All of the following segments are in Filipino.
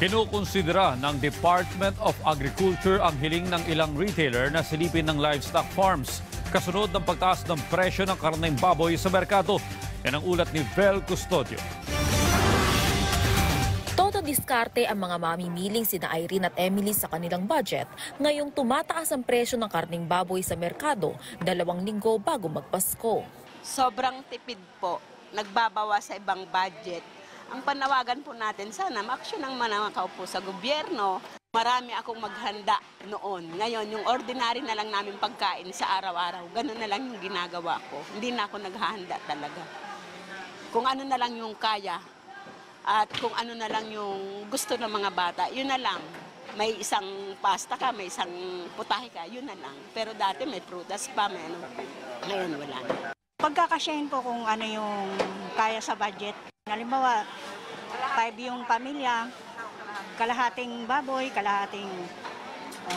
Kinukonsidera ng Department of Agriculture ang hiling ng ilang retailer na silipin ng livestock farms kasunod ng pagtaas ng presyo ng karneng baboy sa merkado. Yan ang ulat ni Vel Custodio. Todo diskarte ang mga mamimiling sina Irene at Emily sa kanilang budget ngayong tumataas ang presyo ng karneng baboy sa merkado 2 linggo bago magpasko. Sobrang tipid po, nagbabawa sa ibang budget. Ang panawagan po natin, sana ma-action ng mga kaupo sa gobyerno. Marami akong maghanda noon. Ngayon, yung ordinary na lang namin pagkain sa araw-araw, ganun na lang yung ginagawa ko. Hindi na ako naghahanda talaga. Kung ano na lang yung kaya at kung ano na lang yung gusto ng mga bata, yun na lang. May isang pasta ka, may isang putahe ka, yun na lang. Pero dati may prutas pa, may ano. Ngayon wala na. Pagkakasyahin po kung ano yung kaya sa budget. Halimbawa, 5 yung pamilya, kalahating baboy, kalahating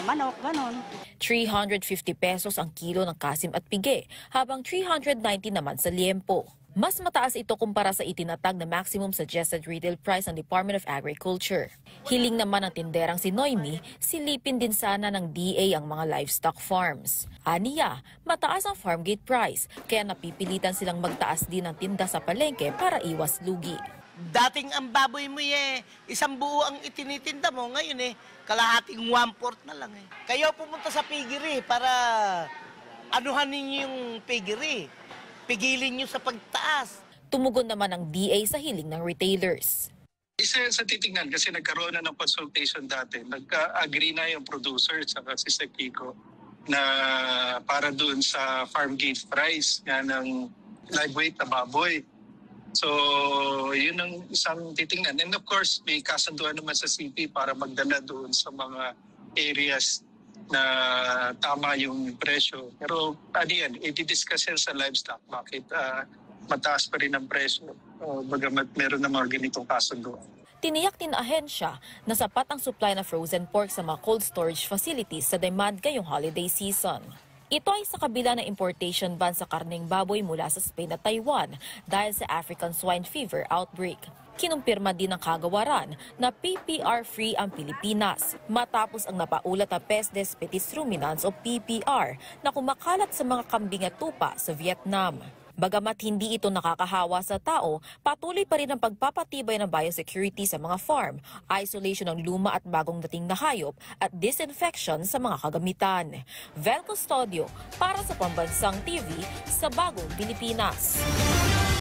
manok, ganon. 350 pesos ang kilo ng kasim at pige, habang 390 naman sa liempo. Mas mataas ito kumpara sa itinatag na maximum suggested retail price ng Department of Agriculture. Hiling naman ng tinderang si Noemi, silipin din sana ng DA ang mga livestock farms. Aniya, mataas ang farm gate price, kaya napipilitan silang magtaas din ng tinda sa palengke para iwas lugi. Dating ang baboy mo isang buo ang itinitinda mo, ngayon kalahating 1/4 na lang Kayo pumunta sa piggery para anuhan ninyo yung piggery. Pigilin nyo sa pagtaas. Tumugon naman ang DA sa hiling ng retailers. Isa sa titingnan kasi nagkaroon na ng consultation dati. Nagka-agree na yung producer sa si Sekico na para doon sa farm gate price nga ng live weight na baboy. So, yun ang isang titingnan. And of course, may kasunduan naman sa CP para magdala doon sa mga areas na tama yung presyo. Pero yan, i-discuss yan sa livestock. Bakit mataas pa rin ang presyo? Bagamat meron na mga ganitong kasunduan. Tiniyak din ng ahensya na sapat ang supply na frozen pork sa mga cold storage facilities sa demand ngayong holiday season. Ito ay sa kabila ng importation ban sa karneng baboy mula sa Spain at Taiwan dahil sa African swine fever outbreak. Kinumpirma din ng kagawaran na PPR-free ang Pilipinas matapos ang napaulat na Pes des Petits Ruminants o PPR na kumakalat sa mga kambing at tupa sa Vietnam. Bagamat hindi ito nakakahawa sa tao, patuloy pa rin ang pagpapatibay ng biosecurity sa mga farm, isolation ng luma at bagong dating na hayop at disinfection sa mga kagamitan. Vel Custodio para sa Pambansang TV sa Bagong Pilipinas.